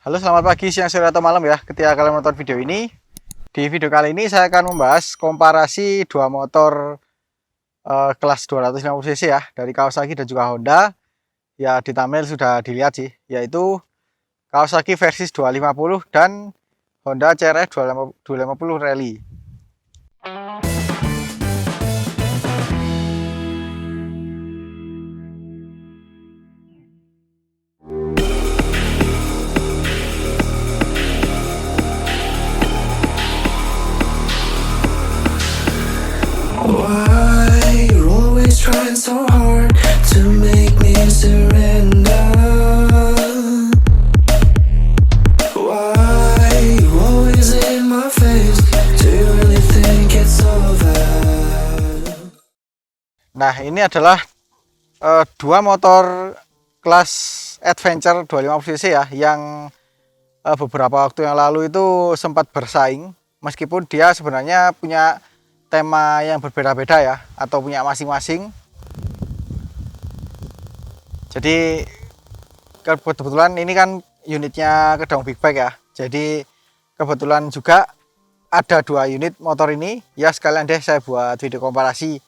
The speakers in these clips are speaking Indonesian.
Halo, selamat pagi, siang, sore, atau malam ya ketika kalian menonton video ini. Di video kali ini saya akan membahas komparasi dua motor kelas 250 cc ya, dari Kawasaki dan juga Honda. Ya, di thumbnail sudah dilihat sih, yaitu Kawasaki Versys 250 dan Honda CRF 250 Rally. Why you're always trying so hard to make me surrender? Why you always in my face? Do you really think it's over? Nah, ini adalah dua motor kelas adventure 250 cc ya, yang beberapa waktu yang lalu itu sempat bersaing, meskipun dia sebenarnya punya tema yang berbeda-beda ya, atau punya masing-masing. Jadi kebetulan ini kan unitnya Kedong Big Bike ya, jadi kebetulan juga ada dua unit motor ini ya, sekalian deh saya buat video komparasi,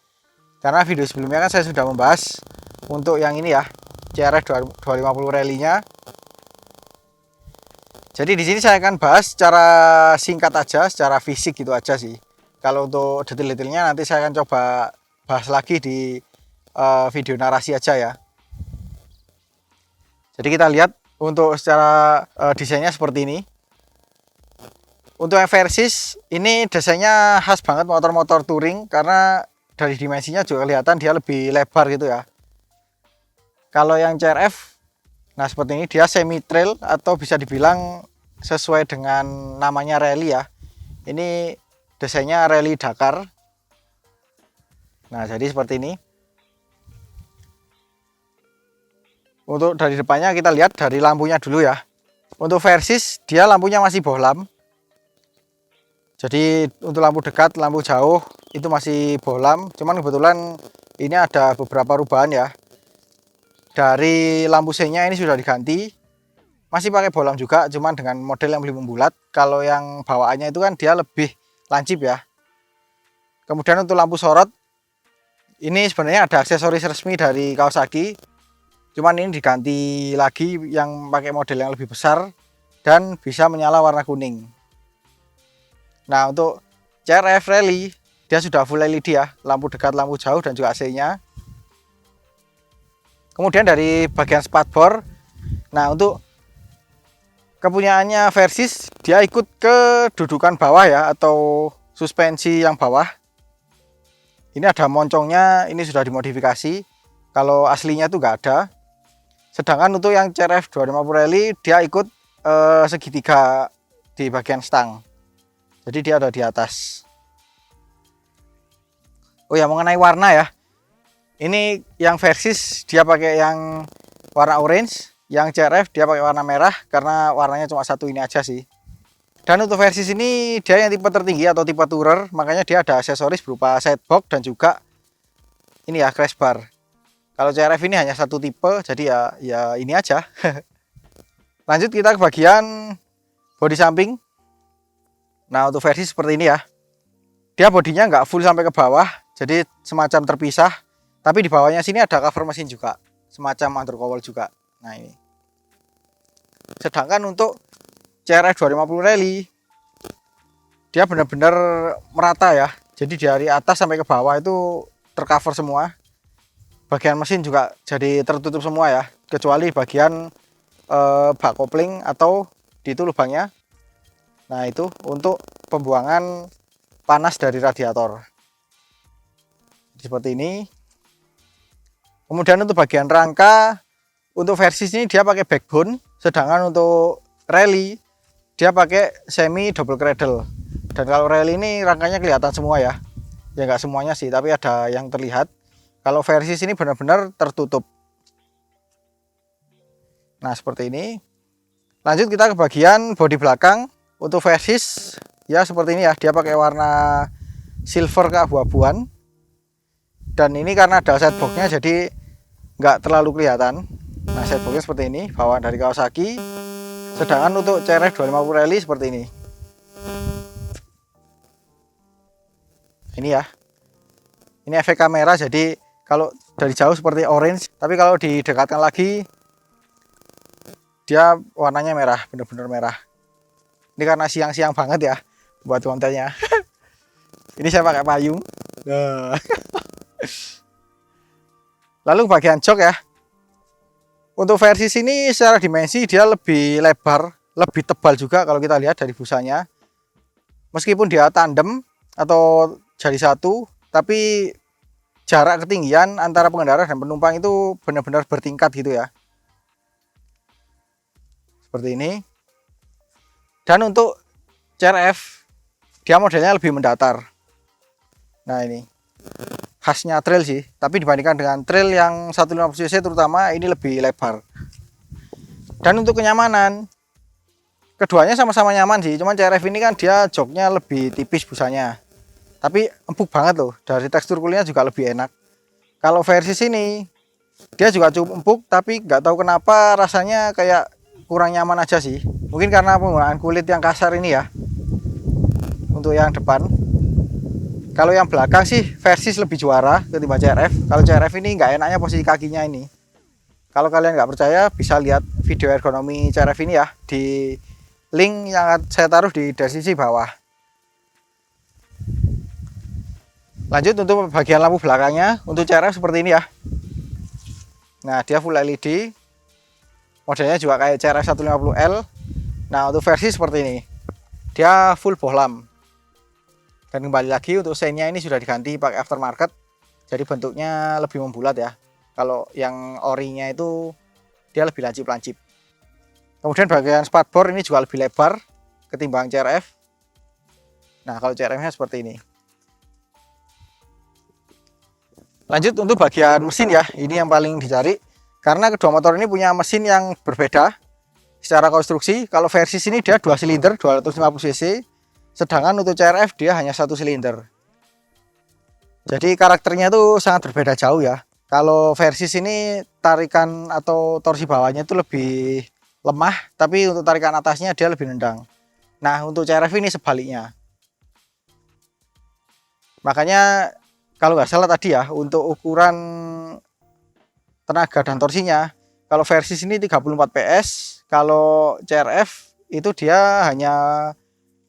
karena video sebelumnya kan saya sudah membahas untuk yang ini ya, CRF 250 Rally-nya. Jadi di sini saya akan bahas secara singkat aja, secara fisik gitu aja sih. Kalau untuk detail-detailnya nanti saya akan coba bahas lagi di video narasi aja ya. Jadi kita lihat untuk secara desainnya seperti ini. Untuk yang Versys ini desainnya khas banget motor-motor touring, karena dari dimensinya juga kelihatan dia lebih lebar gitu ya. Kalau yang CRF, nah seperti ini, dia semi trail atau bisa dibilang sesuai dengan namanya rally ya. Ini desainnya rally Dakar. Nah, jadi seperti ini. Untuk dari depannya kita lihat dari lampunya dulu ya. Untuk Versys dia lampunya masih bohlam. Jadi untuk lampu dekat, lampu jauh itu masih bohlam. Cuman kebetulan ini ada beberapa perubahan ya. Dari lampu C-nya ini sudah diganti. Masih pakai bohlam juga, cuman dengan model yang lebih membulat. Kalau yang bawaannya itu kan dia lebih lancip ya. Kemudian untuk lampu sorot ini sebenarnya ada aksesoris resmi dari Kawasaki, cuman ini diganti lagi yang pakai model yang lebih besar dan bisa menyala warna kuning. Nah, untuk CRF Rally dia sudah full LED ya, lampu dekat, lampu jauh, dan juga AC-nya. Kemudian dari bagian spakbor, nah untuk kepunyaannya Versys dia ikut ke dudukan bawah ya, atau suspensi yang bawah. Ini ada moncongnya, ini sudah dimodifikasi. Kalau aslinya itu nggak ada. Sedangkan untuk yang CRF 250 Rally dia ikut segitiga di bagian stang. Jadi dia ada di atas. Oh ya, mengenai warna ya. Ini yang Versys dia pakai yang warna orange. Yang CRF dia pakai warna merah, karena warnanya cuma satu ini aja sih. Dan untuk Versys ini dia yang tipe tertinggi atau tipe tourer, makanya dia ada aksesoris berupa sidebox dan juga ini ya, crash bar. Kalau CRF ini hanya satu tipe, jadi ya ini aja. Lanjut kita ke bagian bodi samping. Nah, untuk Versys seperti ini ya. Dia bodinya nggak full sampai ke bawah, jadi semacam terpisah. Tapi di bawahnya sini ada cover mesin juga, semacam undercowl juga. Nah ini. Sedangkan untuk CRF 250 Rally dia benar-benar merata ya. Jadi dari atas sampai ke bawah itu tercover semua. Bagian mesin juga jadi tertutup semua ya, kecuali bagian bak kopling atau di itu lubangnya. Nah, itu untuk pembuangan panas dari radiator. Seperti ini. Kemudian untuk bagian rangka, untuk Versys ini dia pakai backbone, sedangkan untuk Rally dia pakai semi double cradle. Dan kalau Rally ini rangkanya kelihatan semua ya. Ya nggak semuanya sih, tapi ada yang terlihat. Kalau Versys ini benar-benar tertutup. Nah, seperti ini. Lanjut kita ke bagian bodi belakang. Untuk Versys ya seperti ini ya, dia pakai warna silver keabu-abuan. Dan ini karena ada setboxnya jadi nggak terlalu kelihatan. Nah, setboxnya seperti ini, bawaan dari Kawasaki. Sedangkan untuk CRF 250 rally seperti ini. Ini ya. Ini efek kamera, jadi kalau dari jauh seperti orange, tapi kalau didekatkan lagi dia warnanya merah, bener-bener merah. Ini karena siang-siang banget ya buat kontennya. Ini saya pakai payung. Nah. Lalu bagian jok ya. Untuk versi sini secara dimensi dia lebih lebar, lebih tebal juga kalau kita lihat dari busanya. Meskipun dia tandem atau jadi satu, tapi jarak ketinggian antara pengendara dan penumpang itu benar-benar bertingkat gitu ya. Seperti ini. Dan untuk CRF dia modelnya lebih mendatar. Nah ini khasnya trail sih, tapi dibandingkan dengan trail yang 150 cc terutama ini lebih lebar. Dan untuk kenyamanan, keduanya sama-sama nyaman sih, cuman CRF ini kan dia joknya lebih tipis busanya, tapi empuk banget loh, dari tekstur kulitnya juga lebih enak. Kalau versi sini dia juga cukup empuk, tapi nggak tahu kenapa rasanya kayak kurang nyaman aja sih. Mungkin karena penggunaan kulit yang kasar ini ya. Untuk yang depan, kalau yang belakang sih Versys lebih juara ketimbang CRF. Kalau CRF ini nggak enaknya posisi kakinya ini. Kalau kalian nggak percaya bisa lihat video ergonomi CRF ini ya, di link yang saya taruh di deskripsi bawah. Lanjut untuk bagian lampu belakangnya, untuk CRF seperti ini ya. Nah dia full LED, modelnya juga kayak CRF 150L. Nah untuk versi seperti ini, dia full bohlam. Dan kembali lagi untuk seinnya ini sudah diganti pakai aftermarket, jadi bentuknya lebih membulat ya. Kalau yang orinya itu dia lebih lancip-lancip. Kemudian bagian spakbor ini juga lebih lebar ketimbang CRF. Nah kalau CRF-nya seperti ini. Lanjut untuk bagian mesin ya, ini yang paling dicari karena kedua motor ini punya mesin yang berbeda secara konstruksi. Kalau versi ini dia 2 silinder 250 cc. Sedangkan untuk CRF dia hanya 1 silinder. Jadi karakternya tuh sangat berbeda jauh ya. Kalau versi ini tarikan atau torsi bawahnya itu lebih lemah, tapi untuk tarikan atasnya dia lebih nendang. Nah untuk CRF ini sebaliknya. Makanya kalau nggak salah tadi ya, untuk ukuran tenaga dan torsinya, kalau versi ini 34 PS, kalau CRF itu dia hanya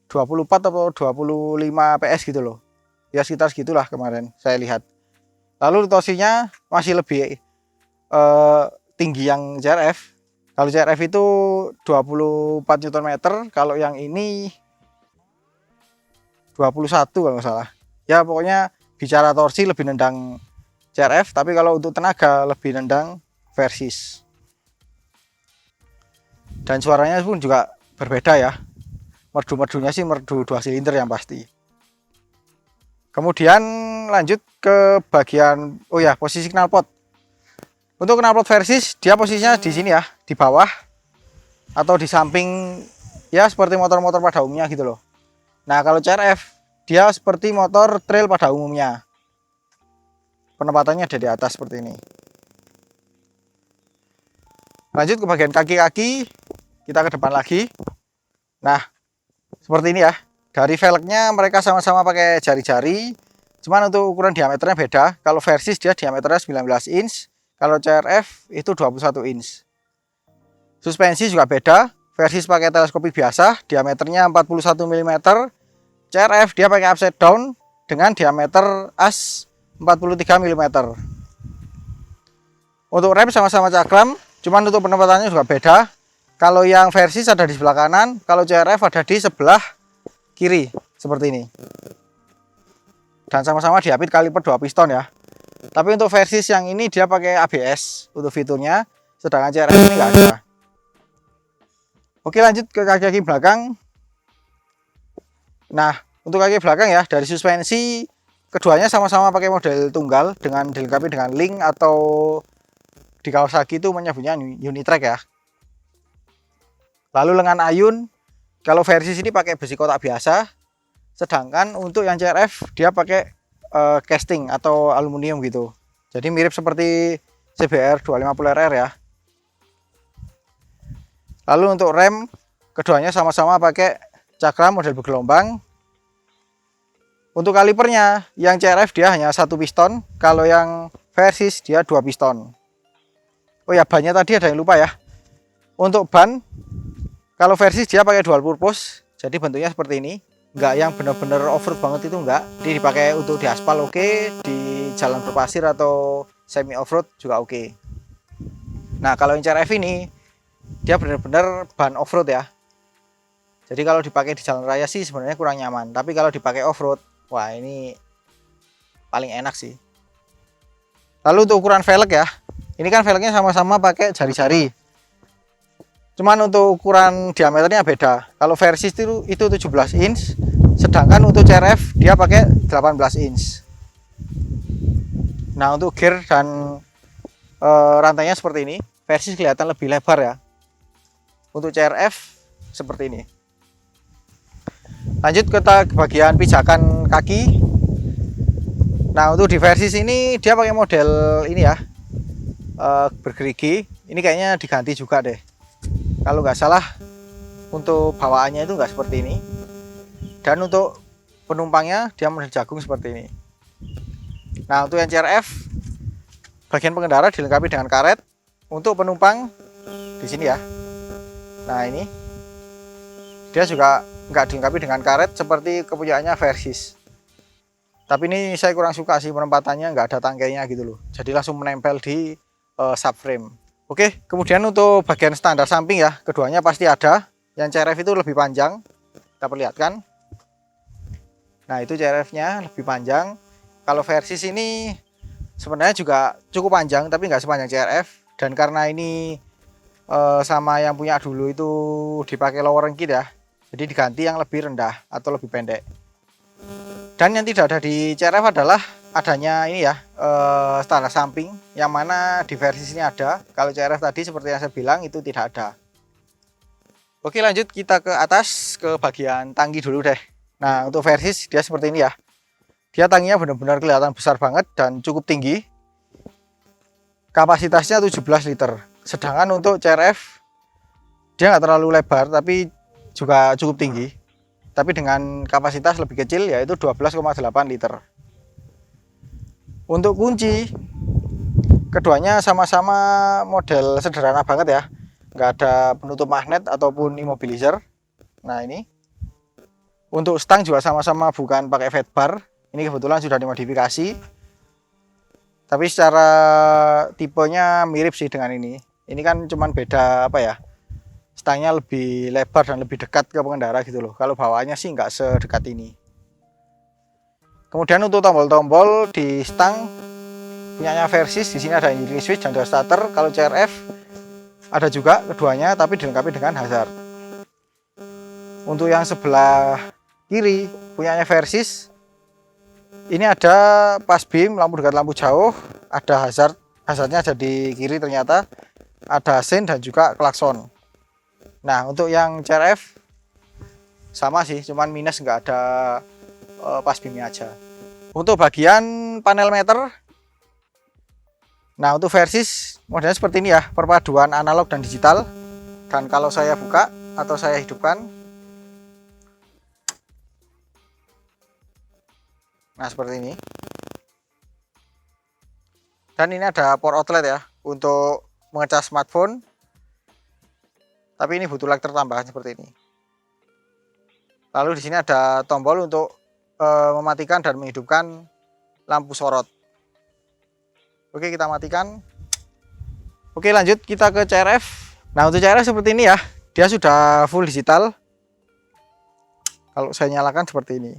24 atau 25 PS gitu loh. Ya sekitar segitulah kemarin saya lihat. Lalu torsinya masih lebih tinggi yang CRF. Kalau CRF itu 24 Nm, kalau yang ini 21 kalau nggak salah. Ya pokoknya bicara torsi lebih nendang CRF, tapi kalau untuk tenaga lebih nendang Versys. Dan suaranya pun juga berbeda ya. Merdu-merdunya sih merdu 2 silinder yang pasti. Kemudian lanjut ke bagian posisi knalpot. Untuk knalpot Versys dia posisinya di sini ya, di bawah atau di samping ya seperti motor-motor pada umumnya gitu loh. Nah, kalau CRF dia seperti motor trail pada umumnya. Penempatannya ada di atas seperti ini. Lanjut ke bagian kaki-kaki, kita ke depan lagi. Nah, seperti ini ya. Dari velgnya mereka sama-sama pakai jari-jari. Cuman untuk ukuran diameternya beda. Kalau Versys dia diameternya 19 inch. Kalau CRF itu 21 inch. Suspensi juga beda. Versys pakai teleskopik biasa, diameternya 41 mm. CRF dia pakai upside down dengan diameter as 43 mm. Untuk rem sama-sama cakram, cuman untuk penempatannya juga beda. Kalau yang Versys ada di sebelah kanan, kalau CRF ada di sebelah kiri seperti ini. Dan sama-sama diapit kaliper 2 piston ya. Tapi untuk Versys yang ini dia pakai ABS untuk fiturnya, sedangkan CRF ini nggak ada. Oke, lanjut ke kaki-kaki belakang. Nah, untuk kaki belakang ya, dari suspensi keduanya sama-sama pakai model tunggal dengan dilengkapi dengan link atau di Kawasaki itu menyebutnya Unitrack ya. Lalu lengan ayun, kalau Versys ini pakai besi kotak biasa, sedangkan untuk yang CRF dia pakai casting atau aluminium gitu. Jadi mirip seperti CBR 250RR ya. Lalu untuk rem Keduanya sama-sama pakai cakram model bergelombang. Untuk kalipernya, yang CRF dia hanya 1 piston, kalau yang Versys dia 2 piston. Oh ya, bannya tadi ada yang lupa ya. Untuk ban, kalau Versys dia pakai dual purpose, jadi bentuknya seperti ini. Enggak yang benar-benar off-road banget itu enggak. Jadi dipakai untuk di aspal oke, di jalan berpasir atau semi off-road juga oke. Nah, kalau yang CRF ini, dia benar-benar ban off-road ya. Jadi kalau dipakai di jalan raya sih sebenarnya kurang nyaman. Tapi kalau dipakai off-road, wah ini paling enak sih. Lalu untuk ukuran velg ya, ini kan velgnya sama-sama pakai jari-jari. Cuman untuk ukuran diameternya beda. Kalau Versys itu 17 inch, sedangkan untuk CRF dia pakai 18 inch. Nah, untuk gear dan rantainya seperti ini. Versys kelihatan lebih lebar ya. Untuk CRF seperti ini. Lanjut ke bagian pijakan kaki. Nah, untuk di Versys ini dia pakai model ini ya, bergerigi. Ini kayaknya diganti juga deh. Kalau nggak salah untuk bawaannya itu nggak seperti ini. Dan untuk penumpangnya dia model jagung seperti ini. Nah, untuk yang CRF bagian pengendara dilengkapi dengan karet. Untuk penumpang di sini ya. Nah, ini dia juga nggak dilengkapi dengan karet seperti kepunyaannya Versys. Tapi ini saya kurang suka sih penempatannya, nggak ada tangkainya gitu loh. Jadi langsung menempel di subframe. Oke, kemudian untuk bagian standar samping ya, keduanya pasti ada. Yang CRF itu lebih panjang, kita perlihatkan. Nah, itu CRF-nya lebih panjang. Kalau Versys ini sebenarnya juga cukup panjang, tapi nggak sepanjang CRF. Dan karena ini sama yang punya dulu itu dipakai lower kit ya, jadi diganti yang lebih rendah atau lebih pendek. Dan yang tidak ada di CRF adalah adanya ini ya, standar samping, yang mana di Versys ini ada. Kalau CRF tadi seperti yang saya bilang itu tidak ada. Oke, lanjut kita ke atas, ke bagian tangki dulu deh. Nah, untuk Versys dia seperti ini ya. Dia tangkinya benar-benar kelihatan besar banget dan cukup tinggi. Kapasitasnya 17 liter. Sedangkan untuk CRF dia nggak terlalu lebar tapi juga cukup tinggi. Tapi dengan kapasitas lebih kecil yaitu 12,8 liter. Untuk kunci, keduanya sama-sama model sederhana banget ya. Nggak ada penutup magnet ataupun immobilizer. Nah, ini. Untuk stang juga sama-sama bukan pakai fat bar. Ini kebetulan sudah dimodifikasi. Tapi secara tipenya mirip sih dengan ini. Ini kan cuman beda apa ya? Stangnya lebih lebar dan lebih dekat ke pengendara gitu loh. Kalau bawaannya sih nggak sedekat ini. Kemudian untuk tombol-tombol di stang punyanya Versys, di sini ada engine switch dan dua starter. Kalau CRF ada juga keduanya tapi dilengkapi dengan hazard. Untuk yang sebelah kiri punyanya Versys, ini ada pas beam, lampu dekat, lampu jauh, ada hazardnya ada di kiri ternyata, ada sein dan juga klakson. Nah, untuk yang CRF sama sih, cuman minus nggak ada pas beamnya aja. Untuk bagian panel meter, nah untuk Versys modelnya seperti ini ya, perpaduan analog dan digital. Dan kalau saya buka atau saya hidupkan, nah seperti ini. Dan ini ada port outlet ya untuk mengecas smartphone. Tapi ini butuh lag tambahan seperti ini. Lalu di sini ada tombol untuk mematikan dan menghidupkan lampu sorot. Oke, kita matikan. Oke, lanjut kita ke CRF. Nah, untuk CRF seperti ini ya. Dia sudah full digital. Kalau saya nyalakan seperti ini.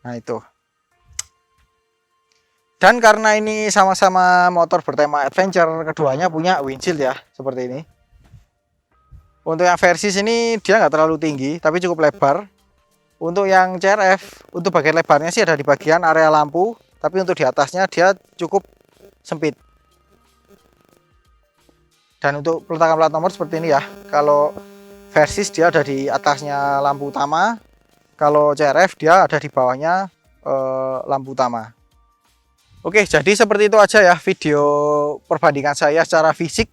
Nah, itu. Dan karena ini sama-sama motor bertema adventure, keduanya punya windshield ya, seperti ini. Untuk yang Versys ini dia nggak terlalu tinggi, tapi cukup lebar. Untuk yang CRF, untuk bagian lebarnya sih ada di bagian area lampu, tapi untuk di atasnya dia cukup sempit. Dan untuk peletakan plat nomor seperti ini ya. Kalau Versys dia ada di atasnya lampu utama, kalau CRF dia ada di bawahnya lampu utama. Oke, jadi seperti itu aja ya video perbandingan saya secara fisik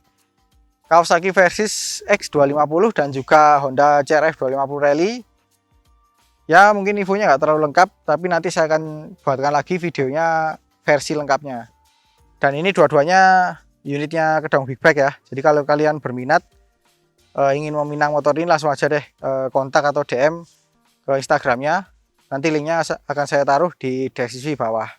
Kawasaki Versys X250 dan juga Honda CRF 250 Rally. Ya mungkin infonya nggak terlalu lengkap, tapi nanti saya akan buatkan lagi videonya versi lengkapnya. Dan ini dua-duanya unitnya Kedong Big Bike ya. Jadi kalau kalian berminat ingin meminang motor ini, langsung aja deh kontak atau DM ke Instagramnya. Nanti linknya akan saya taruh di deskripsi bawah.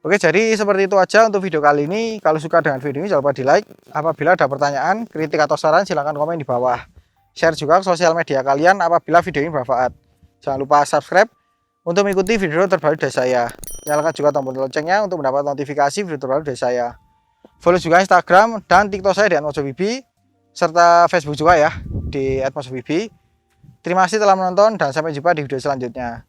Oke, jadi seperti itu aja untuk video kali ini. Kalau suka dengan video ini jangan lupa di like. Apabila ada pertanyaan, kritik atau saran silahkan komen di bawah. Share juga ke sosial media kalian apabila video ini bermanfaat. Jangan lupa subscribe untuk mengikuti video terbaru dari saya. Nyalakan juga tombol loncengnya untuk mendapat notifikasi video terbaru dari saya. Follow juga Instagram dan TikTok saya di @mojobibi, serta Facebook juga ya di @mojobibi. Terima kasih telah menonton dan sampai jumpa di video selanjutnya.